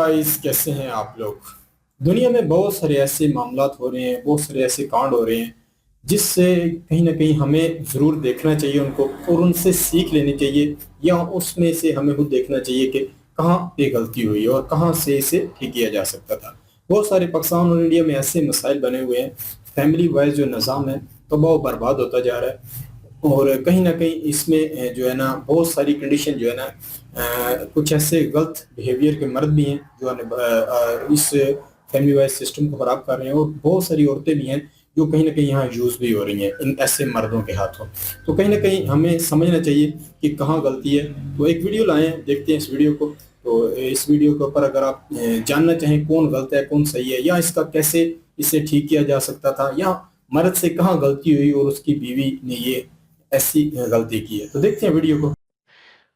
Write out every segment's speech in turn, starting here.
Guys, कैसे हैं आप लोग। दुनिया में बहुत सारे ऐसे मामलात हो रहे हैं, बहुत सारे ऐसे कांड हो रहे हैं जिससे कहीं ना कहीं हमें जरूर देखना चाहिए उनको और उनसे सीख लेनी चाहिए, या उसमें से हमें खुद देखना चाहिए कि कहाँ पे गलती हुई और कहाँ से इसे ठीक किया जा सकता था। बहुत सारे पाकिस्तान और इंडिया में ऐसे मसाइल बने हुए हैं। फैमिली वाइज जो निज़ाम है तो वो बर्बाद होता जा रहा है। और कहीं ना कहीं इसमें जो है ना बहुत सारी कंडीशन जो है ना कुछ ऐसे गलत बिहेवियर के मर्द भी हैं जो है ना, इस फैमिली वाइज सिस्टम को खराब कर रहे हैं, और बहुत सारी औरतें भी हैं जो कहीं ना कहीं यहाँ यूज भी हो रही हैं इन ऐसे मर्दों के हाथों। तो कहीं ना कहीं हमें समझना चाहिए कि कहाँ गलती है। तो एक वीडियो लाए हैं, देखते हैं इस वीडियो को। तो इस वीडियो के ऊपर अगर आप जानना चाहें कौन गलत है कौन सही है, या इसका कैसे इसे ठीक किया जा सकता था, या मर्द से कहाँ गलती हुई और उसकी बीवी ने ये ऐसी गलती की है, तो देखते हैं वीडियो को।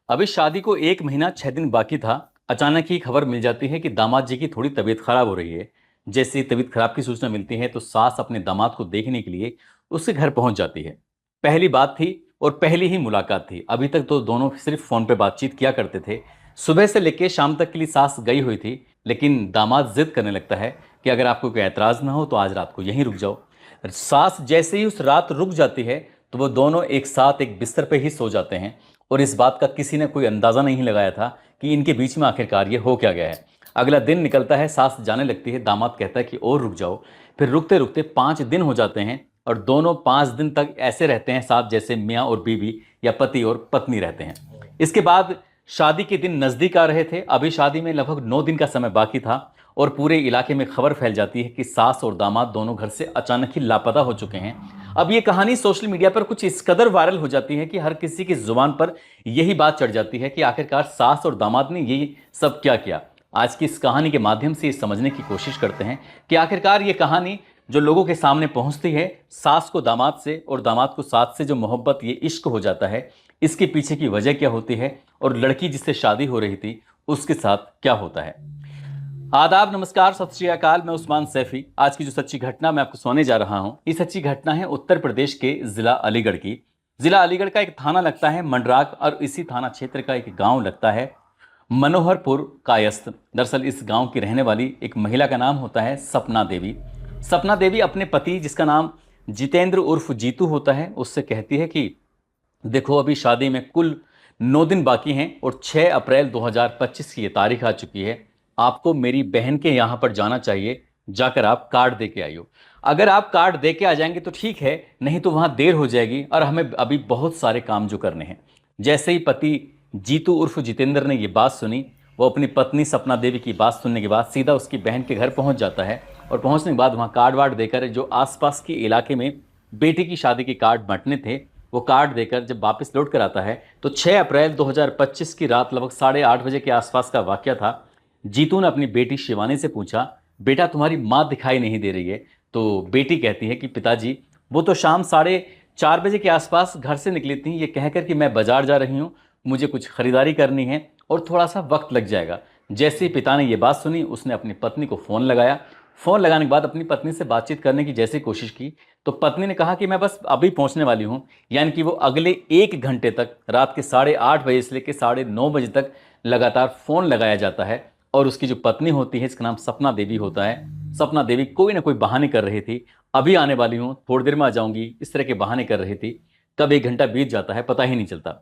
अभी शादी को 1 महीना 6 दिन बाकी था। अचानक ही खबर मिल जाती है कि दामाद जी की थोड़ी तबीयत खराब हो रही है। जैसे ही तबीयत खराब की सूचना मिलती है तो सास अपने दामाद को देखने के लिए उसके घर पहुंच जाती है। पहली बात थी और पहली ही मुलाकात थी। अभी तक तो दोनों सिर्फ फोन पे बातचीत किया करते थे। सुबह से लेकर शाम तक के लिए सास गई हुई थी, लेकिन दामाद जिद करने लगता है कि अगर आपको कोई एतराज ना हो तो आज रात को यहीं रुक जाओ। सास जैसे ही उस रात रुक जाती है तो वो दोनों एक साथ एक बिस्तर पे ही सो जाते हैं। और इस बात का किसी ने कोई अंदाजा नहीं लगाया था कि इनके बीच में आखिरकार ये हो क्या गया है। अगला दिन निकलता है, सास जाने लगती है, दामाद कहता है कि और रुक जाओ। फिर रुकते रुकते 5 दिन हो जाते हैं और दोनों 5 दिन तक ऐसे रहते हैं साथ जैसे मियाँ और बीवी या पति और पत्नी रहते हैं। इसके बाद शादी के दिन नजदीक आ रहे थे। अभी शादी में लगभग 9 दिन का समय बाकी था और पूरे इलाके में खबर फैल जाती है कि सास और दामाद दोनों घर से अचानक ही लापता हो चुके हैं। अब ये कहानी सोशल मीडिया पर कुछ इस कदर वायरल हो जाती है कि हर किसी की जुबान पर यही बात चढ़ जाती है कि आखिरकार सास और दामाद ने ये सब क्या किया। आज की इस कहानी के माध्यम से ये समझने की कोशिश करते हैं कि आखिरकार ये कहानी जो लोगों के सामने पहुंचती है, सास को दामाद से और दामाद को सास से जो मोहब्बत, ये इश्क हो जाता है, इसके पीछे की वजह क्या होती है और लड़की जिससे शादी हो रही थी उसके साथ क्या होता है। आदाब, नमस्कार, सत श्री अकाल। मैं उस्मान सैफी। आज की जो सच्ची घटना मैं आपको सुनाने जा रहा हूं, ये सच्ची घटना है उत्तर प्रदेश के जिला अलीगढ़ की। जिला अलीगढ़ का एक थाना लगता है मंडराक और इसी थाना क्षेत्र का एक गांव लगता है मनोहरपुर कायस्थ। दरअसल इस गांव की रहने वाली एक महिला का नाम होता है सपना देवी। सपना देवी अपने पति, जिसका नाम जितेंद्र उर्फ जीतू होता है, उससे कहती है कि देखो, अभी शादी में कुल 9 दिन बाकी हैं और 6 अप्रैल 2025 की ये तारीख आ चुकी है। आपको मेरी बहन के यहाँ पर जाना चाहिए, जाकर आप कार्ड दे के आइयो। अगर आप कार्ड दे के आ जाएंगे तो ठीक है, नहीं तो वहाँ देर हो जाएगी और हमें अभी बहुत सारे काम जो करने हैं। जैसे ही पति जीतू उर्फ जितेंद्र ने ये बात सुनी, वो अपनी पत्नी सपना देवी की बात सुनने के बाद सीधा उसकी बहन के घर पहुँच जाता है। और पहुँचने के बाद वहाँ कार्ड वार्ड देकर, जो आसपास के इलाके में बेटी की शादी के कार्ड बंटने थे, वो कार्ड देकर जब वापस लौट कर आता है तो 6 अप्रैल 2025 की रात लगभग 8:30 बजे के आसपास का वाकया था। जीतू ने अपनी बेटी शिवानी से पूछा, बेटा तुम्हारी माँ दिखाई नहीं दे रही है। तो बेटी कहती है कि पिताजी, वो तो शाम 4:30 बजे के आसपास घर से निकली थी, ये कहकर कि मैं बाजार जा रही हूँ, मुझे कुछ खरीदारी करनी है और थोड़ा सा वक्त लग जाएगा। जैसे ही पिता ने ये बात सुनी, उसने अपनी पत्नी को फ़ोन लगाया। फ़ोन लगाने के बाद अपनी पत्नी से बातचीत करने की जैसे कोशिश की तो पत्नी ने कहा कि मैं बस अभी पहुंचने वाली हूं। यानी कि वो अगले 1 घंटे तक, रात के 8:30 बजे से लेकर 9:30 बजे तक लगातार फ़ोन लगाया जाता है। और उसकी जो पत्नी होती है, इसका नाम सपना देवी होता है, सपना देवी कोई ना कोई बहाने कर रही थी। अभी आने वाली हूँ, थोड़ी देर में आ जाऊंगी, इस तरह के बहाने कर रही थी। कब 1 घंटा बीत जाता है पता ही नहीं चलता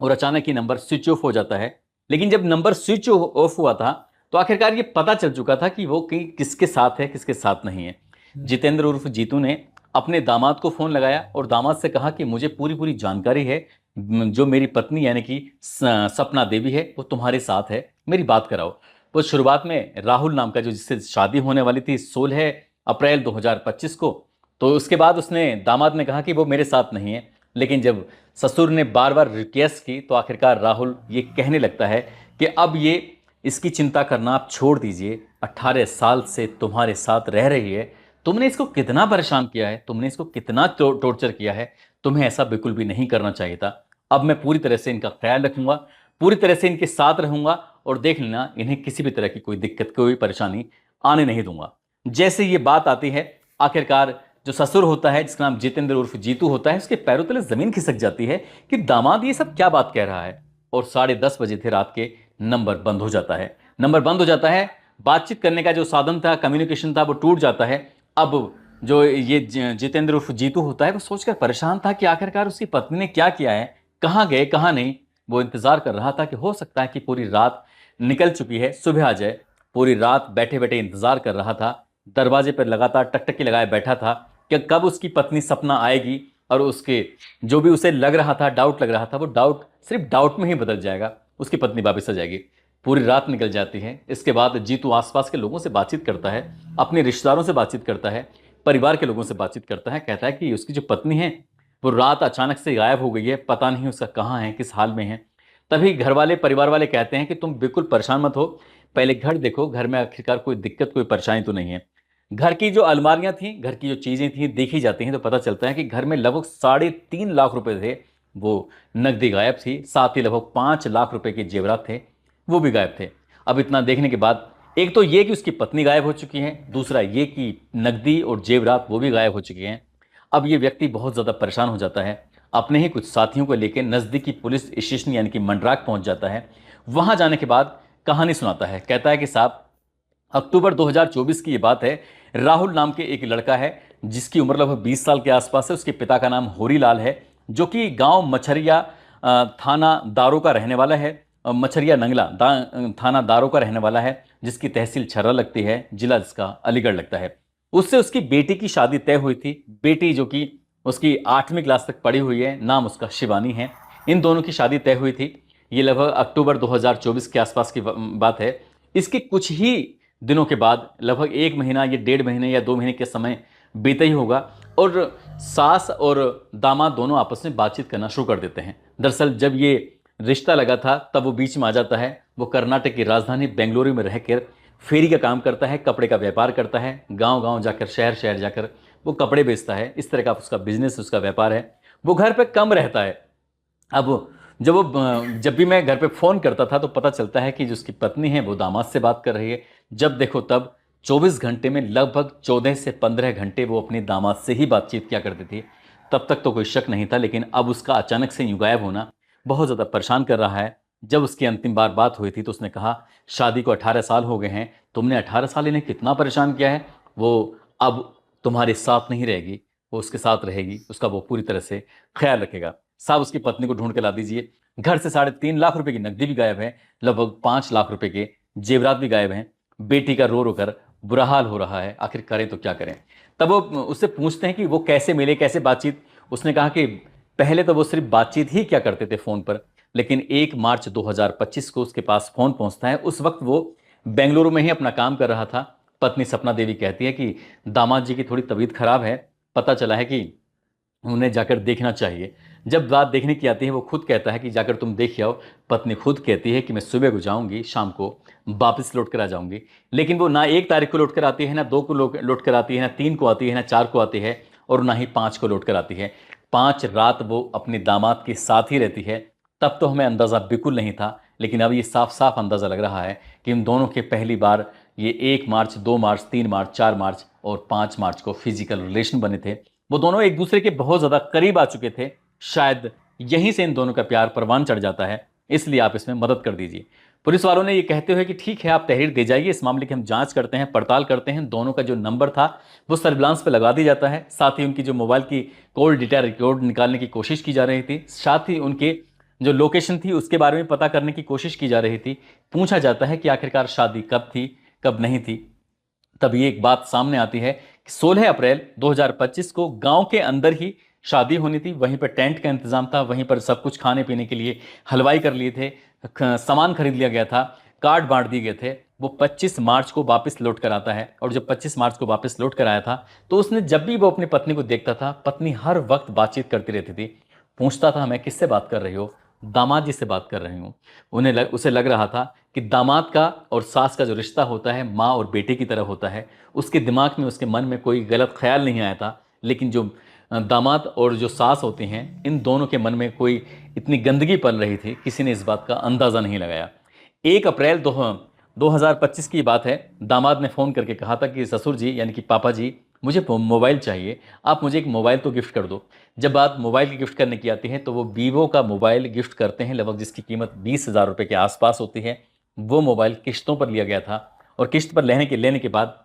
और अचानक ही नंबर स्विच ऑफ हो जाता है। लेकिन जब नंबर स्विच ऑफ हुआ था तो आखिरकार ये पता चल चुका था कि वो किसके साथ है, किसके साथ नहीं है। जितेंद्र उर्फ जीतू ने अपने दामाद को फ़ोन लगाया और दामाद से कहा कि मुझे पूरी पूरी जानकारी है, जो मेरी पत्नी यानी कि सपना देवी है वो तुम्हारे साथ है, मेरी बात कराओ। वो शुरुआत में राहुल नाम का, जो जिससे शादी होने वाली थी 16 अप्रैल 2025 को, तो उसके बाद उसने, दामाद ने कहा कि वो मेरे साथ नहीं है। लेकिन जब ससुर ने बार बार रिक्वेस्ट की तो आखिरकार राहुल ये कहने लगता है कि अब ये इसकी चिंता करना आप छोड़ दीजिए। 18 साल से तुम्हारे साथ रह रही है, तुमने इसको कितना परेशान किया है, तुमने इसको कितना टॉर्चर किया है, तुम्हें ऐसा बिल्कुल भी नहीं करना चाहिए था। अब मैं पूरी तरह से इनका ख्याल रखूंगा, पूरी तरह से इनके साथ रहूंगा और देख लेना, इन्हें किसी भी तरह की कोई दिक्कत, कोई परेशानी आने नहीं दूंगा। जैसे ये बात आती है, आखिरकार जो ससुर होता है, जिसका नाम जितेंद्र उर्फ जीतू होता है, उसके पैरों तले जमीन खिसक जाती है कि दामाद ये सब क्या बात कह रहा है। और 10:30 बजे थे रात के, नंबर बंद हो जाता है। नंबर बंद हो जाता है, बातचीत करने का जो साधन था, कम्युनिकेशन था, वो टूट जाता है। अब जो ये जितेंद्र उर्फ जीतू होता है, वो सोचकर परेशान था कि आखिरकार उसकी पत्नी ने क्या किया है, कहाँ गए कहाँ नहीं। वो इंतजार कर रहा था कि हो सकता है कि पूरी रात निकल चुकी है, सुबह आ जाए। पूरी रात बैठे बैठे इंतजार कर रहा था, दरवाजे पर लगातार टकटकी लगाए बैठा था कि कब उसकी पत्नी सपना आएगी और उसके जो भी उसे लग रहा था, डाउट लग रहा था, वो डाउट सिर्फ डाउट में ही बदल जाएगा, उसकी पत्नी वापस आ जाएगी। पूरी रात निकल जाती है। इसके बाद जीतू आसपास के लोगों से बातचीत करता है, अपने रिश्तेदारों से बातचीत करता है, परिवार के लोगों से बातचीत करता है। कहता है कि उसकी जो पत्नी है वो रात अचानक से गायब हो गई है, पता नहीं उसका कहाँ है, किस हाल में है। तभी घर वाले, परिवार वाले कहते हैं कि तुम बिल्कुल परेशान मत हो, पहले घर देखो, घर में आखिरकार कोई दिक्कत, कोई परेशानी तो नहीं है। घर की जो अलमारियां थी, घर की जो चीजें थी, देखी जाती हैं तो पता चलता है कि घर में लगभग 3.5 लाख रुपए थे, वो नकदी गायब थी। साथ ही लगभग 5 लाख रुपए के जेवरात थे, वो भी गायब थे। अब इतना देखने के बाद एक तो ये कि उसकी पत्नी गायब हो चुकी है, दूसरा ये कि नकदी और जेवरात वो भी गायब हो चुके हैं। अब ये व्यक्ति बहुत ज़्यादा परेशान हो जाता है, अपने ही कुछ साथियों को लेकर नज़दीकी पुलिस स्टेशन यानी कि मंडराक पहुंच जाता है। वहां जाने के बाद कहानी सुनाता है। कहता है कि साहब, अक्टूबर 2024 की ये बात है। राहुल नाम के एक लड़का है जिसकी उम्र लगभग 20 साल के आसपास है। उसके पिता का नाम होरीलाल है, जो कि गांव मछरिया थाना दारो का रहने वाला है। मछरिया नंगला थाना दारो का रहने वाला है, जिसकी तहसील छर्रा लगती है, जिला जिसका अलीगढ़ लगता है। उससे उसकी बेटी की शादी तय हुई थी। बेटी जो कि उसकी 8वीं क्लास तक पढ़ी हुई है, नाम उसका शिवानी है। इन दोनों की शादी तय हुई थी। ये लगभग अक्टूबर 2024 के आसपास की बात है। इसके कुछ ही दिनों के बाद, लगभग 1 महीना या 1.5 महीने या 2 महीने के समय बीते ही होगा, और सास और दामाद दोनों आपस में बातचीत करना शुरू कर देते हैं। दरअसल जब ये रिश्ता लगा था तब वो बीच में आ जाता है। वो कर्नाटक की राजधानी बेंगलुरु में रहकर फेरी का काम करता है, कपड़े का व्यापार करता है। गांव गांव जाकर, शहर शहर जाकर वो कपड़े बेचता है। इस तरह का उसका बिजनेस, उसका व्यापार है। वो घर पे कम रहता है। अब जब भी मैं घर पे फ़ोन करता था तो पता चलता है कि जो उसकी पत्नी है वो दामाद से बात कर रही है। जब देखो तब 24 घंटे में लगभग 14 से 15 घंटे वो अपने दामाद से ही बातचीत किया करती थी। तब तक तो कोई शक नहीं था, लेकिन अब उसका अचानक से यूं गायब होना बहुत ज़्यादा परेशान कर रहा है। जब उसकी अंतिम बार बात हुई थी तो उसने कहा, शादी को 18 साल हो गए हैं, तुमने 18 साल इन्हें कितना परेशान किया है, वो अब तुम्हारे साथ नहीं रहेगी, वो उसके साथ रहेगी, उसका वो पूरी तरह से ख्याल रखेगा। साहब, उसकी पत्नी को ढूंढ के ला दीजिए। घर से 3.5 लाख रुपए की नकदी भी गायब है, लगभग 5 लाख रुपए के जेवरात भी गायब हैं। बेटी का रो रो कर बुरा हाल हो रहा है, आखिर करें तो क्या करें। तब वो उससे पूछते हैं कि वो कैसे मिले, कैसे बातचीत। उसने कहा कि पहले तो वो सिर्फ बातचीत ही क्या करते थे फ़ोन पर, लेकिन 1 मार्च 2025 को उसके पास फ़ोन पहुंचता है। उस वक्त वो बेंगलुरु में ही अपना काम कर रहा था। पत्नी सपना देवी कहती है कि दामाद जी की थोड़ी तबीयत खराब है, पता चला है कि उन्हें जाकर देखना चाहिए। जब बात देखने की आती है, वो खुद कहता है कि जाकर तुम देख आओ। पत्नी खुद कहती है कि मैं सुबह को जाऊंगी, शाम को वापस लौट कर आ जाऊंगी। लेकिन वो ना 1 तारीख को लौट कर आती है, ना 2 को लौट कर आती है, ना 3 को आती है, ना 4 को आती है, और ना ही 5 को लौट कर आती है। 5 रात वो अपने दामाद के साथ ही रहती है। तब तो हमें अंदाज़ा बिल्कुल नहीं था, लेकिन अब ये साफ साफ अंदाज़ा लग रहा है कि इन दोनों के पहली बार ये 1 मार्च, 2 मार्च, 3 मार्च, 4 मार्च और 5 मार्च को फिजिकल रिलेशन बने थे। वो दोनों एक दूसरे के बहुत ज़्यादा करीब आ चुके थे। शायद यहीं से इन दोनों का प्यार परवान चढ़ जाता है, इसलिए आप इसमें मदद कर दीजिए। पुलिस वालों ने ये कहते हुए कि ठीक है, आप तहरीर दे जाइए, इस मामले की हम जांच करते हैं, पड़ताल करते हैं। दोनों का जो नंबर था वो सर्विलांस पे लगा दिया जाता है। साथ ही उनकी जो मोबाइल की कॉल डेटा रिकॉर्ड निकालने की कोशिश की जा रही थी। साथ ही उनके जो लोकेशन थी उसके बारे में पता करने की कोशिश की जा रही थी। पूछा जाता है कि आखिरकार शादी कब थी, कब नहीं थी। तब ये एक बात सामने आती है कि 16 अप्रैल 2025 को गांव के अंदर ही शादी होनी थी। वहीं पर टेंट का इंतजाम था, वहीं पर सब कुछ खाने पीने के लिए हलवाई कर लिए थे, सामान खरीद लिया गया था, कार्ड बांट दिए गए थे। वो 25 मार्च को वापस लौट कर आता है, और जब 25 मार्च को वापस लौट कर आया था तो उसने जब भी वो अपनी पत्नी को देखता था, पत्नी हर वक्त बातचीत करती रहती थी। पूछता था, मैं किससे बात कर रही हो? दामाद जी से बात कर रही हूँ। उसे लग रहा था कि दामाद का और सास का जो रिश्ता होता है माँ और बेटे की तरह होता है। उसके दिमाग में, उसके मन में कोई गलत ख्याल नहीं आया था। लेकिन जो दामाद और जो सास होती हैं, इन दोनों के मन में कोई इतनी गंदगी पल रही थी, किसी ने इस बात का अंदाज़ा नहीं लगाया। 1 अप्रैल 2025 की बात है। दामाद ने फ़ोन करके कहा था कि ससुर जी यानी कि पापा जी, मुझे मोबाइल चाहिए, आप मुझे एक मोबाइल तो गिफ्ट कर दो। जब बात मोबाइल की गिफ्ट करने की आती है तो वो वीवो का मोबाइल गिफ्ट करते हैं, लगभग जिसकी कीमत 20,000 रुपये के आसपास होती है। वो मोबाइल किश्तों पर लिया गया था और किश्त पर लेने के बाद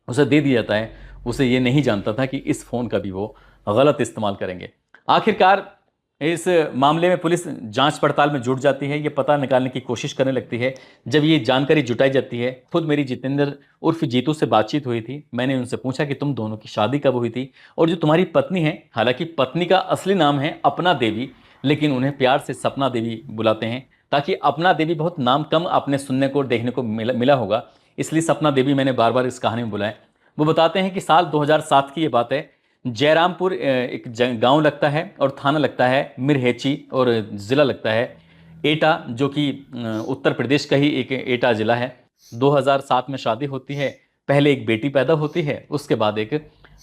उसे दे दिया जाता है। उसे ये नहीं जानता था कि इस फ़ोन का भी वो गलत इस्तेमाल करेंगे। आखिरकार इस मामले में पुलिस जांच पड़ताल में जुट जाती है, ये पता निकालने की कोशिश करने लगती है। जब ये जानकारी जुटाई जाती है, खुद मेरी जितेंद्र उर्फ जीतू से बातचीत हुई थी। मैंने उनसे पूछा कि तुम दोनों की शादी कब हुई थी, और जो तुम्हारी पत्नी है, हालांकि पत्नी का असली नाम है अपना देवी, लेकिन उन्हें प्यार से सपना देवी बुलाते हैं, ताकि अपना देवी बहुत नाम कम आपने सुनने को देखने को मिला होगा, इसलिए सपना देवी मैंने बार बार इस कहानी में बुलाया। वो बताते हैं कि साल 2007 की ये बात है। जयरामपुर एक गांव लगता है और थाना लगता है मिरहेची, और ज़िला लगता है एटा, जो कि उत्तर प्रदेश का ही एक एटा ज़िला है। 2007 में शादी होती है। पहले एक बेटी पैदा होती है, उसके बाद एक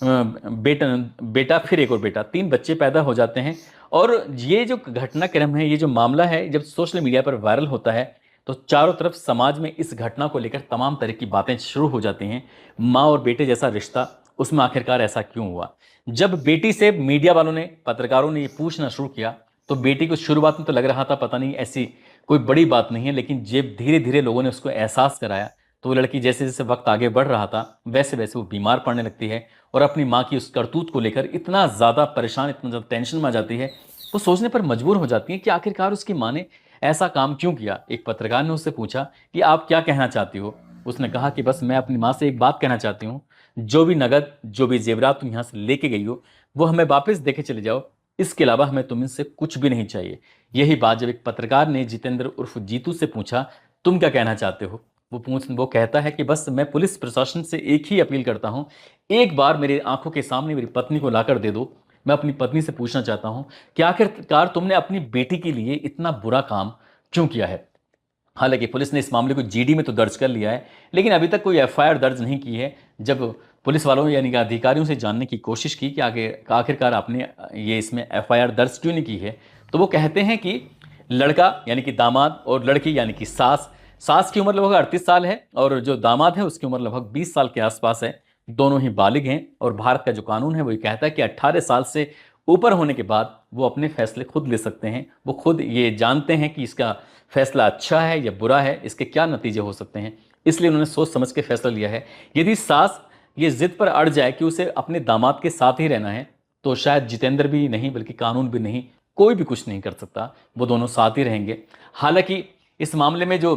बेटा, फिर एक और बेटा, 3 बच्चे पैदा हो जाते हैं। और ये जो घटनाक्रम है, ये जो मामला है, जब सोशल मीडिया पर वायरल होता है तो चारों तरफ समाज में इस घटना को लेकर तमाम तरह की बातें शुरू हो जाती हैं। माँ और बेटे जैसा रिश्ता, उसमें आखिरकार ऐसा क्यों हुआ? जब बेटी से मीडिया वालों ने, पत्रकारों ने ये पूछना शुरू किया, तो बेटी को शुरुआत में तो लग रहा था पता नहीं ऐसी कोई बड़ी बात नहीं है, लेकिन जब धीरे धीरे लोगों ने उसको एहसास कराया, तो वो लड़की जैसे जैसे वक्त आगे बढ़ रहा था, वैसे वैसे वो बीमार पड़ने लगती है और अपनी माँ की उस करतूत को लेकर इतना ज़्यादा परेशान, इतना ज़्यादा टेंशन में आ जाती है, वो सोचने पर मजबूर हो जाती है कि आखिरकार उसकी माँ ने ऐसा काम क्यों किया। एक पत्रकार ने उससे पूछा कि आप क्या कहना चाहती हो? उसने कहा कि बस मैं अपनी माँ से एक बात कहना चाहती हूँ, जो भी नगद, जो भी जेवरात तुम यहाँ से लेके गई हो, वो हमें वापस देके चले जाओ। इसके अलावा हमें तुमसे कुछ भी नहीं चाहिए। यही बात जब एक पत्रकार ने जितेंद्र उर्फ जीतू से पूछा, तुम क्या कहना चाहते हो? वो कहता है कि बस मैं पुलिस प्रशासन से एक ही अपील करता हूँ, एक बार मेरी आंखों के सामने मेरी पत्नी को लाकर दे दो। मैं अपनी पत्नी से पूछना चाहता हूँ कि आखिरकार तुमने अपनी बेटी के लिए इतना बुरा काम क्यों किया है? हालांकि पुलिस ने इस मामले को जीडी में तो दर्ज कर लिया है, लेकिन अभी तक कोई एफआईआर दर्ज नहीं की है। जब पुलिस वालों यानी कि अधिकारियों से जानने की कोशिश की कि आखिरकार आपने ये इसमें एफआईआर दर्ज क्यों नहीं की है, तो वो कहते हैं कि लड़का यानी कि दामाद और लड़की यानी कि सास की उम्र लगभग 38 साल है, और जो दामाद है उसकी उम्र लगभग 20 साल के आसपास है। दोनों ही बालिग हैं, और भारत का जो कानून है वो ये कहता है कि 18 साल से ऊपर होने के बाद वो अपने फैसले खुद ले सकते हैं। वो खुद ये जानते हैं कि इसका फैसला अच्छा है या बुरा है, इसके क्या नतीजे हो सकते हैं, इसलिए उन्होंने सोच समझ के फैसला लिया है। यदि सास ये जिद पर अड़ जाए कि उसे अपने दामाद के साथ ही रहना है, तो शायद जितेंद्र भी नहीं बल्कि कानून भी नहीं, कोई भी कुछ नहीं कर सकता, वो दोनों साथ ही रहेंगे। हालांकि इस मामले में जो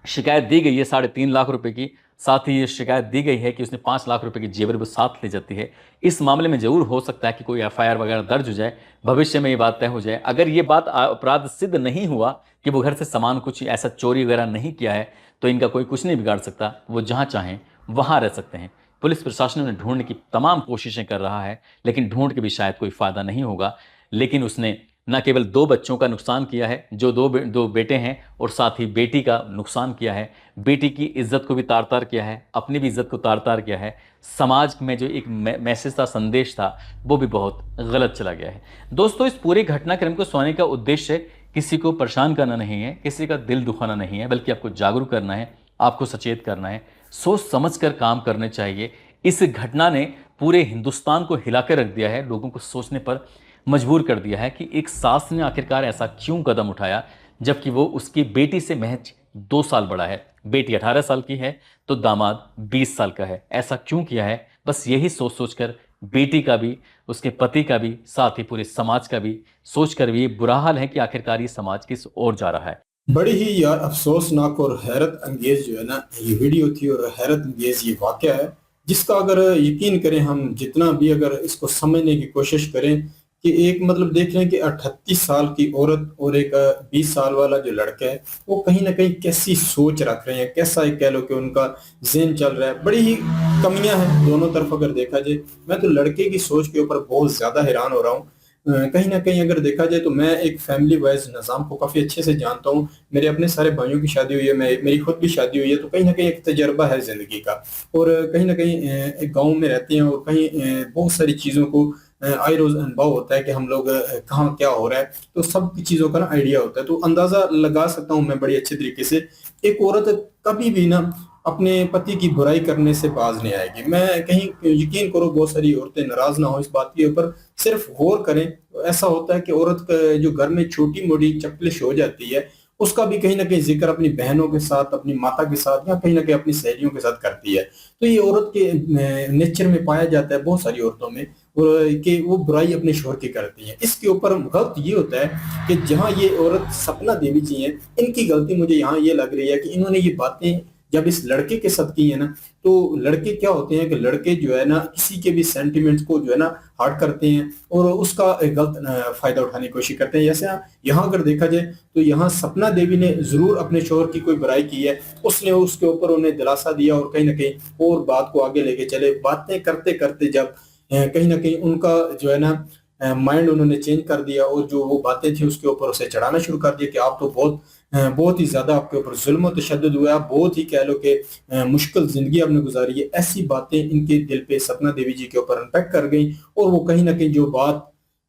शिकायत दी गई है 3.5 लाख रुपए की, साथ ही ये शिकायत दी गई है कि उसने 5 लाख रुपए की जेवर वो साथ ले जाती है। इस मामले में जरूर हो सकता है कि कोई एफआईआर वगैरह दर्ज हो जाए, भविष्य में ये बात तय हो जाए। अगर ये बात अपराध सिद्ध नहीं हुआ कि वो घर से सामान कुछ ऐसा चोरी वगैरह नहीं किया है, तो इनका कोई कुछ नहीं बिगाड़ सकता, वो जहाँ चाहें वहाँ रह सकते हैं। पुलिस प्रशासन उन्हें ढूंढने की तमाम कोशिशें कर रहा है, लेकिन ढूंढ के भी शायद कोई फायदा नहीं होगा। लेकिन उसने न केवल 2 बच्चों का नुकसान किया है, जो दो बेटे हैं, और साथ ही बेटी का नुकसान किया है। बेटी की इज्जत को भी तार तार किया है, अपनी भी इज्जत को तार तार किया है। समाज में जो एक मैसेज था, संदेश था, वो भी बहुत गलत चला गया है। दोस्तों, इस पूरे घटनाक्रम को सुनाने का उद्देश्य किसी को परेशान करना नहीं है, किसी का दिल दुखाना नहीं है, बल्कि आपको जागरूक करना है, आपको सचेत करना है। सोच समझ कर काम करने चाहिए। इस घटना ने पूरे हिंदुस्तान को हिलाकर रख दिया है, लोगों को सोचने पर मजबूर कर दिया है कि एक सास ने आखिरकार ऐसा क्यों कदम उठाया, जबकि वो उसकी बेटी से महज 2 साल बड़ा है। बेटी 18 साल की है तो दामाद 20 साल का है। ऐसा क्यों किया है? बस यही सोच सोचकर बेटी का भी, उसके पति का भी, साथ ही पूरे समाज का भी सोचकर भी ये बुरा हाल है कि आखिरकार ये समाज किस ओर जा रहा है। बड़ी ही यार अफसोसनाक और हैरत अंगेज जो है ना ये वीडियो थी, और हैरत अंगेज ये वाकया है, जिसका अगर यकीन करें हम, जितना भी अगर इसको समझने की कोशिश करें कि एक मतलब देख रहे हैं कि 38 साल की औरत और एक 20 साल वाला जो लड़का है, वो कहीं ना कहीं कैसी सोच रख रहे हैं, कैसा एक कह लो कि उनका ज़हन चल रहा है। बड़ी ही कमियां हैं दोनों तरफ अगर देखा जाए। मैं तो लड़के की सोच के ऊपर बहुत ज्यादा हैरान हो रहा हूँ। कहीं ना कहीं अगर देखा जाए तो मैं एक फैमिली वाइज निज़ाम को काफ़ी अच्छे से जानता हूँ। मेरे अपने सारे भाइयों की शादी हुई है, मेरी खुद भी शादी हुई है, तो कहीं ना कहीं एक तजर्बा है ज़िंदगी का। और कहीं ना कहीं एक गांव में रहते हैं, और कहीं बहुत सारी चीज़ों को आए रोज़ अनुभव होता है कि हम लोग कहाँ क्या हो रहा है, तो सब की चीज़ों का ना आइडिया होता है। तो अंदाज़ा लगा सकता हूँ मैं बड़ी अच्छे तरीके से, एक औरत कभी भी ना अपने पति की बुराई करने से बाज नहीं आएगी। मैं कहीं यकीन करो बहुत सारी औरतें नाराज ना हो इस बात के ऊपर, सिर्फ गौर करें तो ऐसा होता है कि औरत जो घर में छोटी मोटी चपलिश हो जाती है, उसका भी कहीं ना कहीं जिक्र अपनी बहनों के साथ, अपनी माता के साथ, या कहीं ना कहीं अपनी सहेलियों के साथ करती है। तो ये औरत के नेचर में पाया जाता है बहुत सारी औरतों में, और कि वो बुराई अपने शोहर की करती है। इसके ऊपर गलत ये होता है कि जहां ये औरत सपना देवी जी हैं, इनकी गलती मुझे यहाँ ये लग रही है कि इन्होंने ये बातें जब इस लड़के के साथ की है ना, तो लड़के क्या होते हैं कि लड़के जो है ना किसी के भी सेंटिमेंट्स को जो है ना हर्ट करते हैं और उसका एक गलत फायदा उठाने की कोशिश करते हैं। जैसे यहाँ अगर देखा जाए तो यहाँ सपना देवी ने जरूर अपने शोहर की कोई बुराई की है, उसने उसके ऊपर उन्हें दिलासा दिया और कहीं ना कहीं और बात को आगे लेके चले। बातें करते करते जब कहीं ना कहीं उनका जो है ना माइंड उन्होंने चेंज कर दिया, और जो वो बातें थी उसके ऊपर उसे चढ़ाना शुरू कर दिया कि आप तो बहुत ही ज्यादा आपके ऊपर जुल्म और तशद्दुद हुआ, आप बहुत ही कह लो कि मुश्किल जिंदगी आपने गुजारी है। ऐसी बातें इनके दिल पे सपना देवी जी के ऊपर इम्पैक्ट कर गई, और वो कहीं ना कहीं जो बात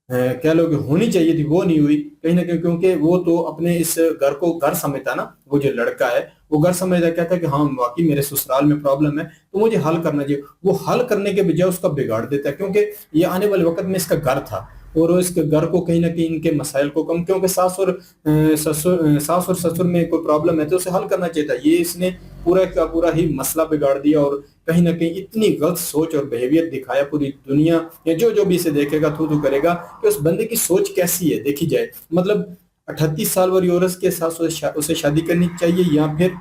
कह लो कि होनी चाहिए थी वो नहीं हुई कहीं ना कहीं, क्योंकि वो तो अपने इस घर को घर समझता ना, वो जो लड़का है वो घर समझता, कहता है कि हाँ वाकई मेरे ससुराल में प्रॉब्लम है तो मुझे हल करना चाहिए। वो हल करने के बजाय उसका बिगाड़ देता है, क्योंकि ये आने वाले वक्त में इसका घर था और इसके घर को कहीं ना कहीं इनके मसाइल को कम, क्योंकि सास और ससुर में कोई प्रॉब्लम है तो उसे हल करना चाहिए था। ये इसने पूरा का पूरा ही मसला बिगाड़ दिया, और कहीं ना कहीं इतनी गलत सोच और बिहेवियर दिखाया। पूरी दुनिया या जो जो भी इसे देखेगा थू थू करेगा कि उस बंदे की सोच कैसी है देखी जाए। मतलब 38 साल वाली औरत के साथ उसे शादी करनी चाहिए, या फिर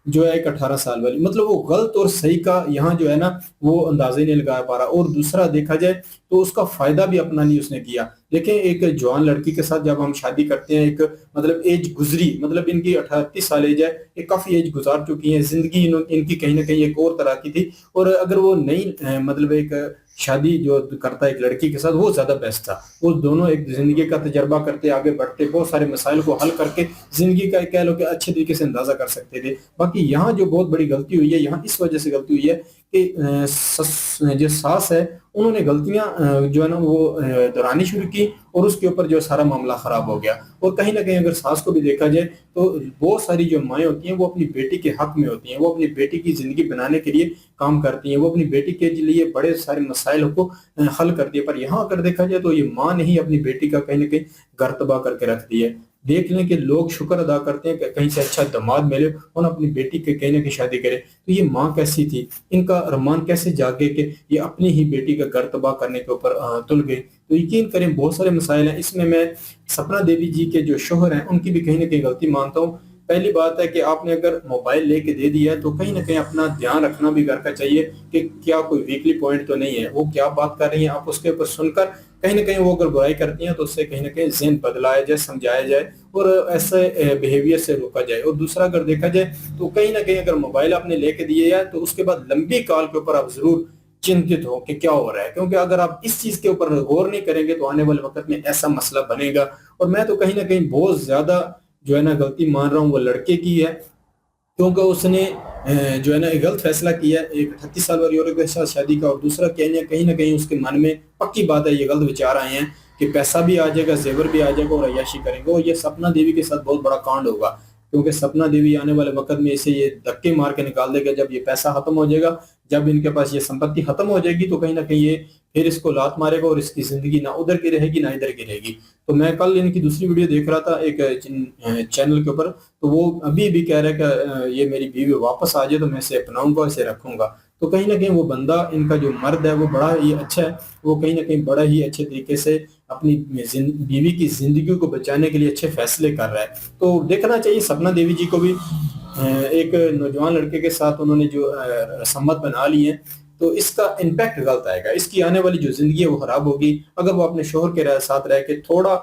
जो है एक 18 साल वाली। मतलब वो गलत और सही का यहाँ जो है ना वो अंदाजा ही नहीं लगा पा रहा। और दूसरा देखा जाए तो उसका फायदा भी अपना नहीं उसने किया। देखें एक जवान लड़की के साथ जब हम शादी करते हैं, एक मतलब एज गुजरी, मतलब इनकी 38 साल एज है, ये काफी एज गुजार चुकी है, जिंदगी इनकी कहीं ना कहीं एक और तरह की थी। और अगर वो नई मतलब एक शादी जो करता है एक लड़की के साथ, वो ज्यादा बेस्ट था। वो दोनों एक जिंदगी का तजर्बा करते आगे बढ़ते, बहुत सारे मसाइल को हल करके जिंदगी का कह लो कि अच्छे तरीके से अंदाजा कर सकते थे। बाकी यहाँ जो बहुत बड़ी गलती हुई है, यहाँ इस वजह से गलती हुई है कि जो सास है उन्होंने गलतियां जो है ना वो दोहरानी शुरू की, और उसके ऊपर जो सारा मामला खराब हो गया। और कहीं ना कहीं अगर सास को भी देखा जाए तो बहुत सारी जो माएँ होती हैं वो अपनी बेटी के हक में होती हैं, वो अपनी बेटी की जिंदगी बनाने के लिए काम करती हैं, वो अपनी बेटी के लिए बड़े सारे मसाइल को हल करती है। पर यहाँ अगर देखा जाए तो ये माँ ने ही अपनी बेटी का कहीं ना कहीं घर तबाह करके रख दिया है। देख लें कि लोग शुक्र अदा करते हैं कि कहीं से अच्छा दामाद मिले और अपनी बेटी के कहीं ना कहीं शादी करे, तो ये माँ कैसी थी, इनका अरमान कैसे जागे कि ये अपनी ही बेटी का घर तबाह करने के ऊपर तुल गई। तो यकीन करें बहुत सारे मसाइल हैं इसमें। मैं सपना देवी जी के जो शोहर हैं उनकी भी कहीं ना कहीं गलती मानता हूँ। पहली बात है कि आपने अगर मोबाइल लेके दे दिया है तो कहीं ना कहीं अपना ध्यान रखना भी घर का चाहिए कि क्या कोई वीकली पॉइंट तो नहीं है, वो क्या बात कर रही है आप उसके ऊपर सुनकर कहीं ना कहीं वो अगर बुराई करती हैं तो उससे कहीं ना कहीं ज़हन बदलाया जाए, समझाया जाए और ऐसे बिहेवियर से रोका जाए। और दूसरा अगर देखा जाए तो कहीं ना कहीं अगर मोबाइल आपने लेके दिए है तो उसके बाद लंबी काल के ऊपर आप जरूर चिंतित हो कि क्या हो रहा है, क्योंकि अगर आप इस चीज के ऊपर गौर नहीं करेंगे तो आने वाले वक्त में ऐसा मसला बनेगा। और मैं तो कहीं ना कहीं बहुत ज्यादा जो है ना गलती मान रहा हूँ वो लड़के की है, क्योंकि उसने जो है ना एक गलत फैसला किया एक 38 साल वाली औरत के साथ शादी का। और दूसरा कहीं ना कहीं उसके मन में पक्की बात है ये गलत विचार आए हैं कि पैसा भी आ जाएगा, जेवर भी आ जाएगा और अय्याशी करेंगे। और ये सपना देवी के साथ बहुत बड़ा कांड होगा, क्योंकि सपना देवी आने वाले वक्त में इसे ये धक्के मार के निकाल देगा। जब ये पैसा खत्म हो जाएगा, जब इनके पास ये संपत्ति खत्म हो जाएगी तो कहीं ना कहीं ये फिर इसको लात मारेगा और इसकी जिंदगी ना उधर की रहेगी ना इधर की रहेगी। तो मैं कल इनकी दूसरी वीडियो देख रहा था एक चैनल के ऊपर, तो वो अभी भी कह रहा है कि ये मेरी बीवी वापस आ जाए तो मैं इसे अपनाऊंगा, इसे रखूंगा। तो कहीं ना कहीं वो बंदा, इनका जो मर्द है वो बड़ा ही अच्छा है, वो कहीं ना कहीं बड़ा ही अच्छे तरीके से अपनी बीवी की जिंदगी को बचाने के लिए अच्छे फैसले कर रहा है। तो देखना चाहिए सपना देवी जी को भी। एक नौजवान लड़के के साथ उन्होंने जो सम्मत बना ली है तो इसका इम्पैक्ट गलत आएगा, इसकी आने वाली जो जिंदगी है वो खराब होगी। अगर वो अपने शोहर के साथ रह के थोड़ा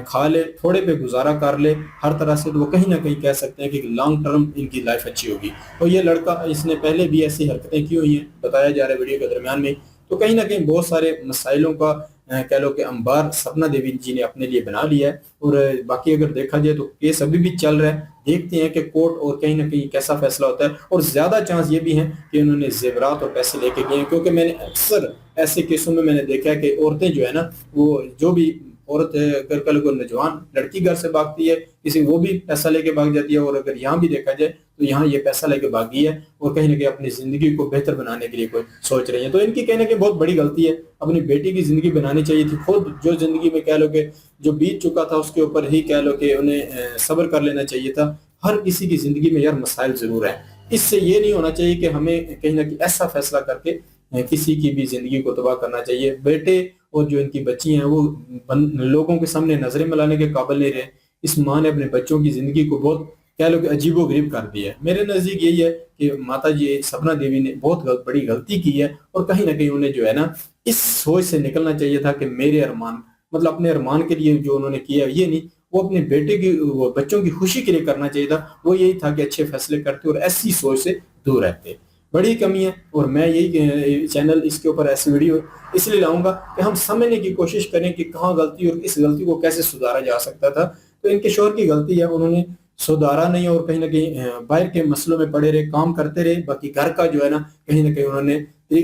खा ले, थोड़े पे गुजारा कर ले हर तरह से, तो वो कहीं ना कहीं कह सकते हैं कि लॉन्ग टर्म इनकी लाइफ अच्छी होगी। और ये लड़का, इसने पहले भी ऐसी हरकतें की हुई हैं बताया जा रहा है वीडियो के दरमियान में। तो कहीं ना कहीं बहुत सारे मसाइलों का कह लो कि अंबार सपना देवी जी ने अपने लिए बना लिया है। और बाकी अगर देखा जाए तो केस अभी भी चल रहा है, देखते हैं कि कोर्ट और कहीं ना कहीं कैसा फैसला होता है। और ज्यादा चांस ये भी है कि उन्होंने जेवरात और पैसे लेके गए हैं, क्योंकि मैंने अक्सर ऐसे केसों में मैंने देखा है कि औरतें जो है ना वो जो भी औरत अगर कल को नौजवान लड़की घर से भागती है, किसी वो भी पैसा लेके भाग जाती है, और अगर यहाँ भी देखा जाए तो यहाँ ये पैसा लेके भागी है और कहीं ना कहीं अपनी जिंदगी को बेहतर बनाने के लिए कोई सोच रही है। तो इनकी कहीं ना कहीं बहुत बड़ी गलती है। अपनी बेटी की जिंदगी बनानी चाहिए थी, खुद जो जिंदगी में कह लो कि जो बीत चुका था उसके ऊपर ही कह लो कि उन्हें सब्र कर लेना चाहिए था। हर किसी की जिंदगी में यार मसाइल जरूर है, इससे ये नहीं होना चाहिए कि हमें कहीं ना कहीं ऐसा फैसला करके किसी की भी जिंदगी को तबाह करना चाहिए। बेटे और जो इनकी बच्ची हैं वो लोगों के सामने नजरें मिलाने के काबिल नहीं रहे। इस माँ ने अपने बच्चों की जिंदगी को बहुत कह लो कि अजीबो गरीब कर दिया है। मेरे नजदीक यही है कि माता जी सपना देवी ने बहुत बड़ी गलती की है, और कहीं ना कहीं उन्हें जो है ना इस सोच से निकलना चाहिए था कि मेरे अरमान, मतलब अपने अरमान के लिए जो उन्होंने किया ये नहीं, वो अपने बेटे की वो बच्चों की खुशी के लिए करना चाहिए था। वो यही था कि अच्छे फैसले करते और ऐसी सोच से दूर रहते। बड़ी कमी है, और मैं यही चैनल इसके ऊपर ऐसी वीडियो इसलिए लाऊंगा कि हम समझने की कोशिश करें कि कहाँ गलती और इस गलती को कैसे सुधारा जा सकता था। तो इनके शोहर की गलती है, उन्होंने सुधारा नहीं और कहीं ना कहीं बाहर के मसलों में पड़े रहे, काम करते रहे। बाकी घर का जो है ना कहीं उन्होंने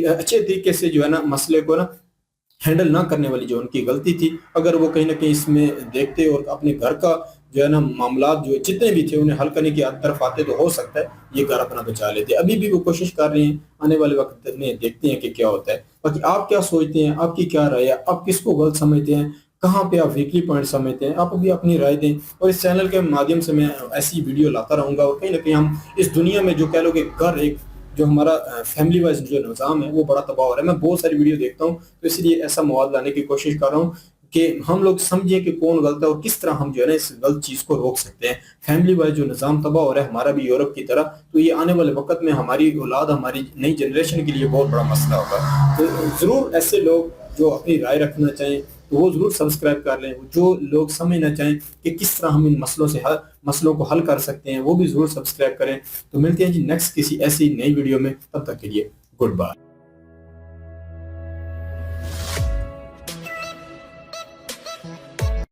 अच्छे तरीके से जो है ना मसले को ना हैंडल ना करने वाली जो उनकी गलती थी, अगर वो कहीं ना कहीं इसमें देखते और अपने घर का जो है ना मामला जो जितने भी थे उन्हें हल करने की तरफ आते, तो हो सकता है ये घर अपना बचा लेते। अभी भी वो कोशिश कर रहे हैं, आने वाले वक्त में देखते हैं कि क्या होता है। बाकी आप क्या सोचते हैं, आपकी क्या राय है, आप किसको गलत समझते हैं, कहाँ पे आप वीकली पॉइंट समझते हैं, आप भी अपनी राय दें। और इस चैनल के माध्यम से मैं ऐसी वीडियो लाता रहूंगा, और कहीं ना कहीं हम इस दुनिया में जो कह लो कि घर एक जो हमारा फैमिली वाइज जो निज़ाम है वो बड़ा तबाह हो रहा है। मैं बहुत सारी वीडियो देखता हूँ, तो इसलिए ऐसा मवाद लाने की कोशिश कर रहा हूँ कि हम लोग समझे कि कौन गलत है और किस तरह हम जो है ना इस गलत चीज को रोक सकते हैं। फैमिली वाइज जो निज़ाम तबाह हो रहा है हमारा भी यूरोप की तरह, तो ये आने वाले वक्त में हमारी औलाद, हमारी नई जनरेशन के लिए बहुत बड़ा मसला होगा। तो जरूर ऐसे लोग जो अपनी राय रखना चाहें तो वो जरूर सब्सक्राइब कर लें। जो लोग समझना चाहें कि किस तरह हम इन मसलों को हल कर सकते हैं, वो भी जरूर सब्सक्राइब करें। तो मिलते हैं जी नेक्स्ट किसी ऐसी नई वीडियो में, तब तक के लिए गुड बाय।